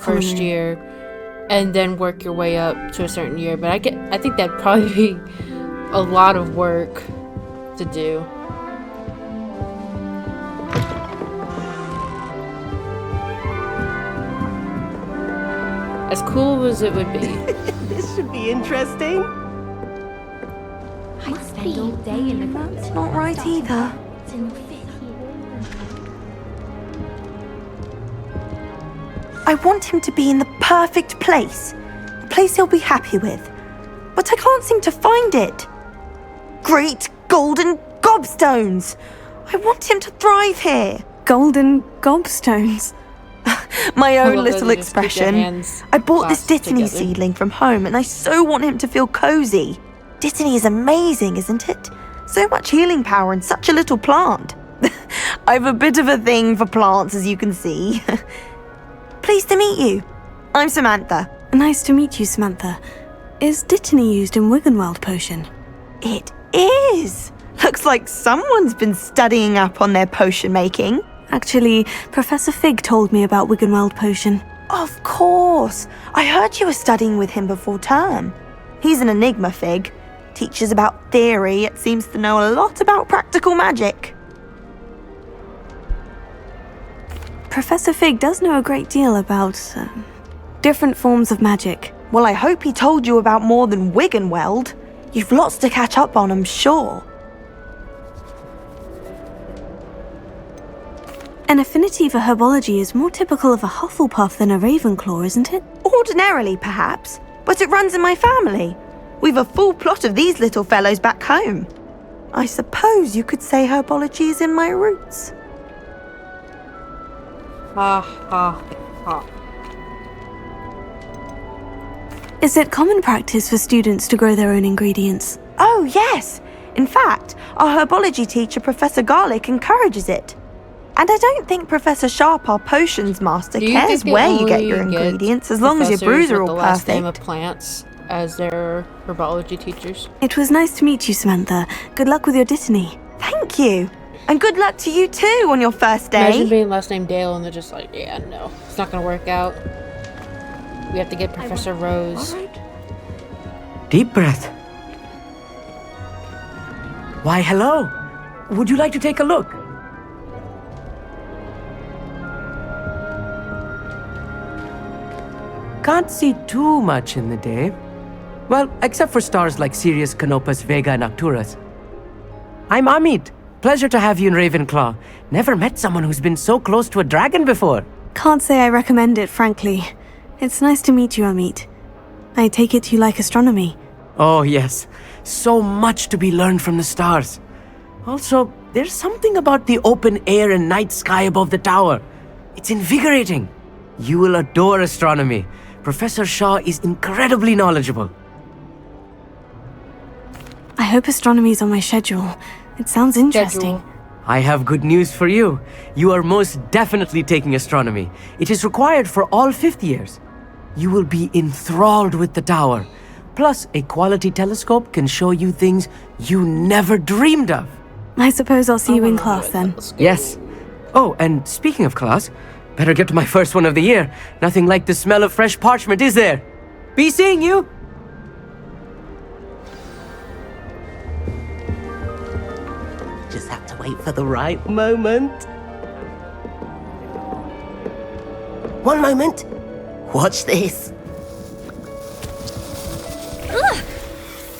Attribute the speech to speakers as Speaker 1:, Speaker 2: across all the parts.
Speaker 1: first year, and then work your way up to a certain year. But I think that'd probably be a lot of work to do. As cool as it would be.
Speaker 2: This should be interesting.
Speaker 3: I'd spend all day in the group.
Speaker 4: It's not right either. I want him to be in the perfect place. A place he'll be happy with. But I can't seem to find it. Great golden gobstones! I want him to thrive here.
Speaker 5: Golden gobstones?
Speaker 4: My
Speaker 1: I
Speaker 4: own
Speaker 1: love that
Speaker 4: little
Speaker 1: they just keep their
Speaker 4: expression.
Speaker 1: hands
Speaker 4: I bought this
Speaker 1: clasped
Speaker 4: Dittany
Speaker 1: together.
Speaker 4: seedling from home and I so want him to feel cozy. Dittany is amazing, isn't it? So much healing power in such a little plant. I've a bit of a thing for plants, as you can see. Pleased to meet you. I'm Samantha.
Speaker 5: Nice to meet you, Samantha. Is Dittany used in Wiggenweld potion?
Speaker 4: It is. Looks like someone's been studying up on their potion making.
Speaker 5: Actually, Professor Fig told me about Wiggenweld potion.
Speaker 4: Of course. I heard you were studying with him before term. He's an enigma, Fig. Teaches about theory, yet seems to know a lot about practical magic.
Speaker 5: Professor Fig does know a great deal about different forms of magic.
Speaker 4: Well, I hope he told you about more than Wiggenweld. You've lots to catch up on, I'm sure.
Speaker 5: An affinity for herbology is more typical of a Hufflepuff than a Ravenclaw, isn't it?
Speaker 4: Ordinarily, perhaps, but it runs in my family. We've a full plot of these little fellows back home. I suppose you could say herbology is in my roots.
Speaker 1: Ha ha ha.
Speaker 5: Is it common practice for students to grow their own ingredients?
Speaker 4: Oh, yes. In fact, our herbology teacher, Professor Garlick, encourages it. And I don't think Professor Sharp, our potions master,
Speaker 1: Do you
Speaker 4: cares
Speaker 1: think they
Speaker 4: where you get
Speaker 1: only
Speaker 4: your
Speaker 1: get
Speaker 4: ingredients, as long as your
Speaker 1: professors
Speaker 4: brews are
Speaker 1: with
Speaker 4: all
Speaker 1: the last name of
Speaker 4: perfect.
Speaker 1: plants as their herbology teachers?
Speaker 5: It was nice to meet you, Samantha. Good luck with your Dittany.
Speaker 4: Thank you. And good luck to you too on your first
Speaker 1: Imagine
Speaker 4: day.
Speaker 1: being last name Dale and they're just like, yeah, no, it's not gonna work out. We have to get Professor Rose.
Speaker 2: Deep breath. Why, hello. Would you like to take a look? Can't see too much in the day. Well, except for stars like Sirius, Canopus, Vega, and Arcturus. I'm Amit. Pleasure to have you in Ravenclaw. Never met someone who's been so close to a dragon before.
Speaker 5: Can't say I recommend it, frankly. It's nice to meet you, Amit. I take it you like astronomy.
Speaker 2: Oh, yes. So much to be learned from the stars. Also, there's something about the open air and night sky above the tower. It's invigorating. You will adore astronomy. Professor Shaw is incredibly knowledgeable.
Speaker 5: I hope astronomy's on my schedule. It sounds interesting.
Speaker 1: Schedule.
Speaker 2: I have good news for you. You are most definitely taking astronomy. It is required for all fifth years. You will be enthralled with the tower. Plus, a quality telescope can show you things you never dreamed of.
Speaker 5: I suppose I'll see you in class then.
Speaker 2: Yes. Oh, and speaking of class, better get to my first one of the year. Nothing like the smell of fresh parchment, is there? Be seeing you! Just have to wait for the right moment. One moment. Watch this.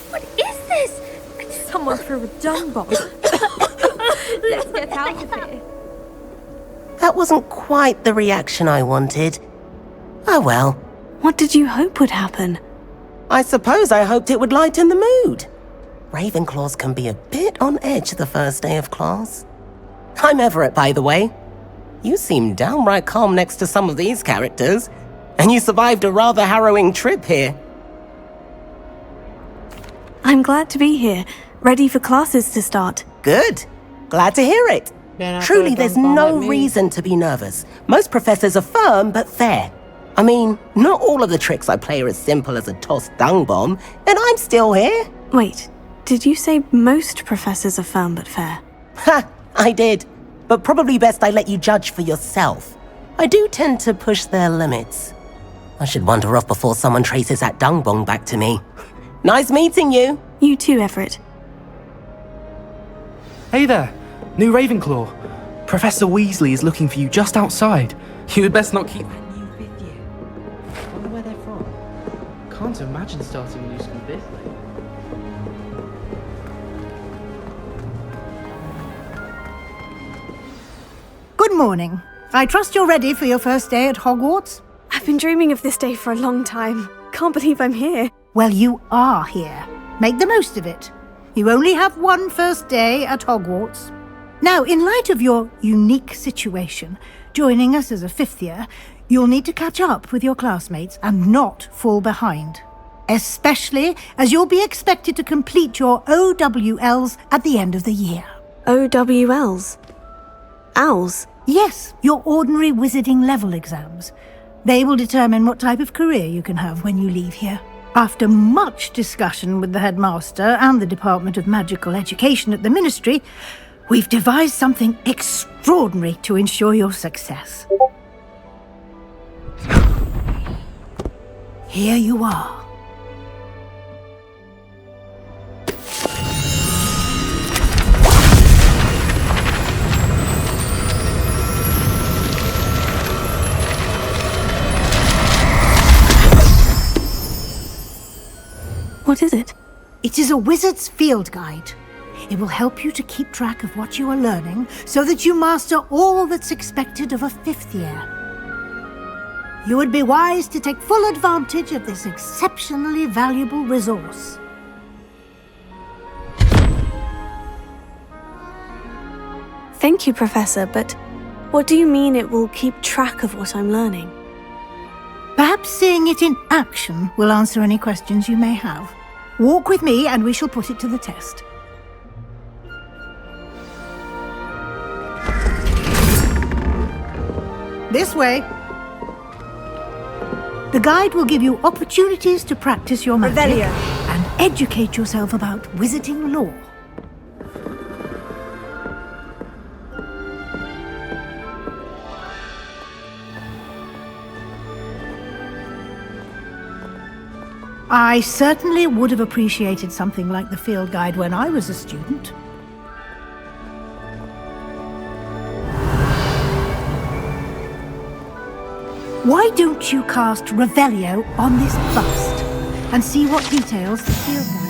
Speaker 3: What is this?
Speaker 6: Someone threw a dung bomb. Let's get out of here.
Speaker 7: That wasn't quite the reaction I wanted. Oh well.
Speaker 5: What did you hope would happen?
Speaker 7: I suppose I hoped it would lighten the mood. Ravenclaws can be a bit on edge the first day of class. I'm Everett, by the way. You seem downright calm next to some of these characters, and you survived a rather harrowing trip here.
Speaker 5: I'm glad to be here, ready for classes to start.
Speaker 7: Good. Glad to hear it.
Speaker 1: Man, I
Speaker 7: Truly,
Speaker 1: could've
Speaker 7: there's
Speaker 1: done
Speaker 7: no
Speaker 1: bomb at me.
Speaker 7: reason to be nervous. Most professors are firm but fair. I mean, not all of the tricks I play are as simple as a tossed dung bomb, and I'm still here.
Speaker 5: Wait, did you say most professors are firm but fair?
Speaker 7: Ha! I did. But probably best I let you judge for yourself. I do tend to push their limits. I should wander off before someone traces that dung bong back to me. Nice meeting you.
Speaker 5: You too, Everett.
Speaker 8: Hey there, new Ravenclaw. Professor Weasley is looking for you just outside. You had best not keep that new fifth year. Wonder where they're from. Can't imagine starting a new school this late.
Speaker 9: Good morning. I trust you're ready for your first day at Hogwarts?
Speaker 5: I've been dreaming of this day for a long time. Can't believe I'm here.
Speaker 9: Well, you are here. Make the most of it. You only have one first day at Hogwarts. Now, in light of your unique situation, joining us as a fifth year, you'll need to catch up with your classmates and not fall behind. Especially as you'll be expected to complete your OWLs at the end of the year.
Speaker 5: OWLs? Owls?
Speaker 9: Yes, your ordinary wizarding level exams. They will determine what type of career you can have when you leave here. After much discussion with the headmaster and the Department of Magical Education at the Ministry, we've devised something extraordinary to ensure your success. Here you are.
Speaker 5: What is it?
Speaker 9: It is a wizard's field guide. It will help you to keep track of what you are learning so that you master all that's expected of a fifth year. You would be wise to take full advantage of this exceptionally valuable resource.
Speaker 5: Thank you, Professor, but what do you mean it will keep track of what I'm learning?
Speaker 9: Perhaps seeing it in action will answer any questions you may have. Walk with me and we shall put it to the test. This way. The guide will give you opportunities to practice your magic and educate yourself about wizarding lore. I certainly would have appreciated something like the field guide when I was a student. Why don't you cast Revelio on this bust and see what details the field guide...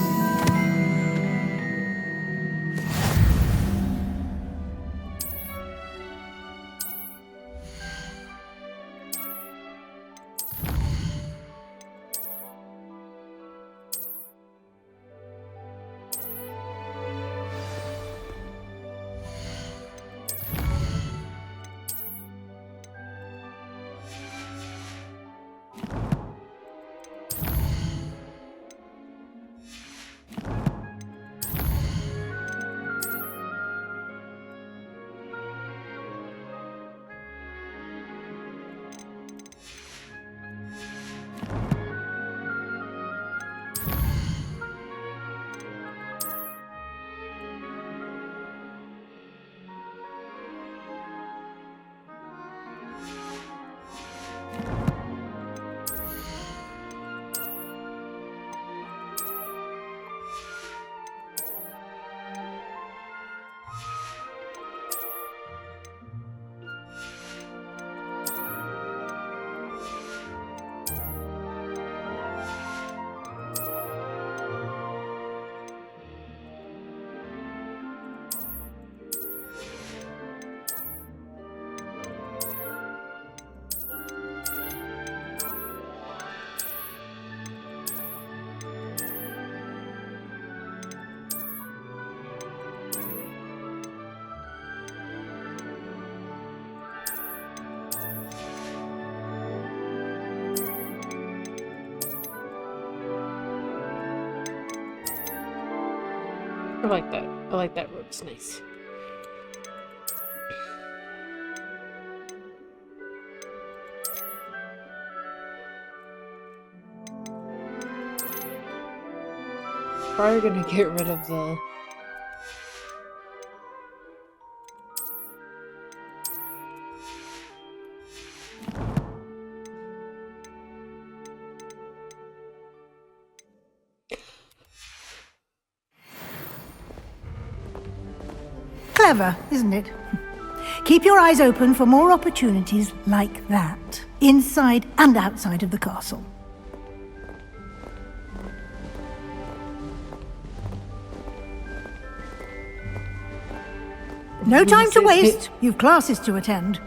Speaker 1: I like that. I like that rope. It's nice. Probably gonna get rid of the...
Speaker 9: Clever, isn't it? Keep your eyes open for more opportunities like that, inside and outside of the castle. No time to waste. You've classes to attend.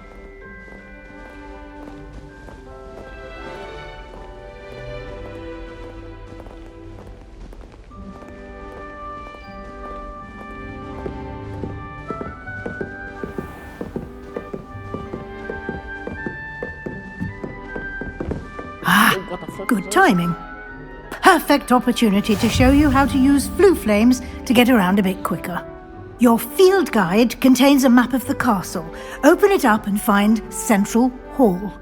Speaker 9: Good timing. Perfect opportunity to show you how to use flue flames to get around a bit quicker. Your field guide contains a map of the castle. Open it up and find Central Hall.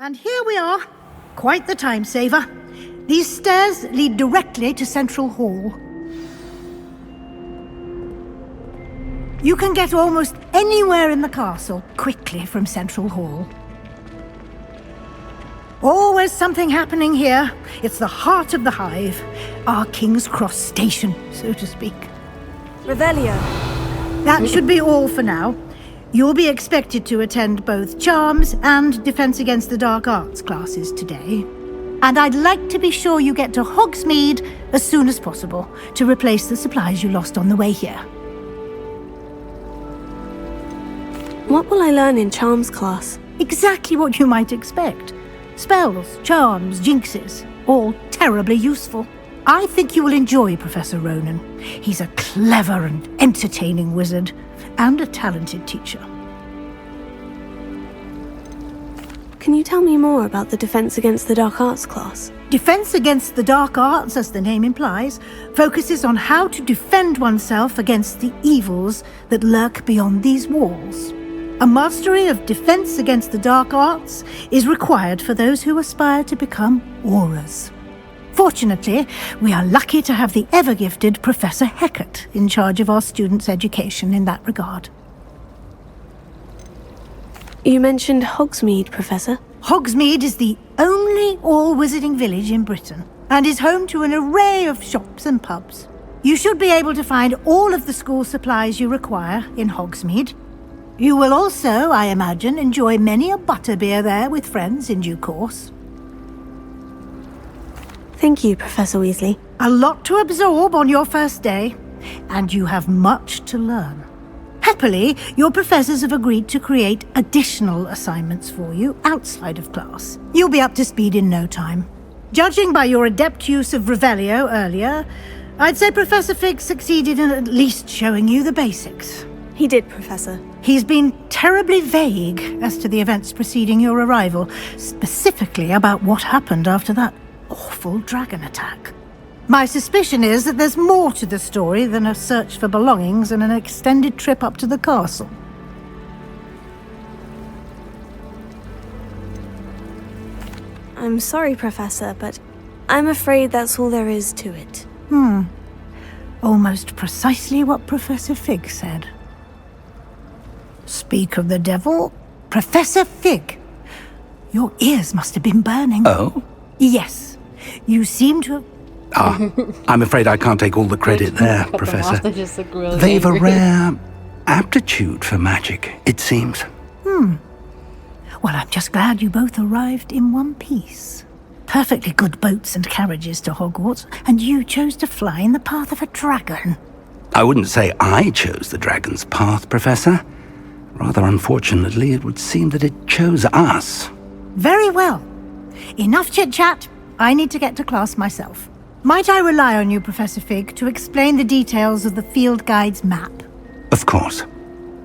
Speaker 9: And here we are. Quite the time saver. These stairs lead directly to Central Hall. You can get almost anywhere in the castle quickly from Central Hall. Always something happening here. It's the heart of the hive. Our King's Cross station, so to speak.
Speaker 5: Revelio.
Speaker 9: That should be all for now. You'll be expected to attend both Charms and Defense Against the Dark Arts classes today. And I'd like to be sure you get to Hogsmeade as soon as possible to replace the supplies you lost on the way here.
Speaker 5: What will I learn in Charms class?
Speaker 9: Exactly what you might expect. Spells, charms, jinxes, all terribly useful. I think you will enjoy Professor Ronan. He's a clever and entertaining wizard, and a talented teacher.
Speaker 5: Can you tell me more about the Defense Against the Dark Arts class?
Speaker 9: Defense Against the Dark Arts, as the name implies, focuses on how to defend oneself against the evils that lurk beyond these walls. A mastery of Defense Against the Dark Arts is required for those who aspire to become auras. Fortunately, we are lucky to have the ever-gifted Professor Hecat in charge of our students' education in that regard.
Speaker 5: You mentioned Hogsmeade, Professor.
Speaker 9: Hogsmeade is the only all-wizarding village in Britain and is home to an array of shops and pubs. You should be able to find all of the school supplies you require in Hogsmeade. You will also, I imagine, enjoy many a butterbeer there with friends in due course.
Speaker 5: Thank you, Professor Weasley.
Speaker 9: A lot to absorb on your first day, and you have much to learn. Happily, your professors have agreed to create additional assignments for you outside of class. You'll be up to speed in no time. Judging by your adept use of Revelio earlier, I'd say Professor Fig succeeded in at least showing you the basics.
Speaker 5: He did, Professor.
Speaker 9: He's been terribly vague as to the events preceding your arrival, specifically about what happened after that awful dragon attack. My suspicion is that there's more to the story than a search for belongings and an extended trip up to the castle.
Speaker 5: I'm sorry, Professor, but I'm afraid that's all there is to it.
Speaker 9: Almost precisely what Professor Fig said. Speak of the devil, Professor Fig. Your ears must have been burning.
Speaker 10: Oh?
Speaker 9: Yes. You seem to have...
Speaker 10: I'm afraid I can't take all the credit there, Professor.
Speaker 1: Really
Speaker 10: They've
Speaker 1: angry.
Speaker 10: a rare aptitude for magic, it seems.
Speaker 9: Well, I'm just glad you both arrived in one piece. Perfectly good boats and carriages to Hogwarts, and you chose to fly in the path of a dragon.
Speaker 10: I wouldn't say I chose the dragon's path, Professor. Rather unfortunately, it would seem that it chose us.
Speaker 9: Very well. Enough chit-chat. I need to get to class myself. Might I rely on you, Professor Fig, to explain the details of the field guide's map?
Speaker 10: Of course.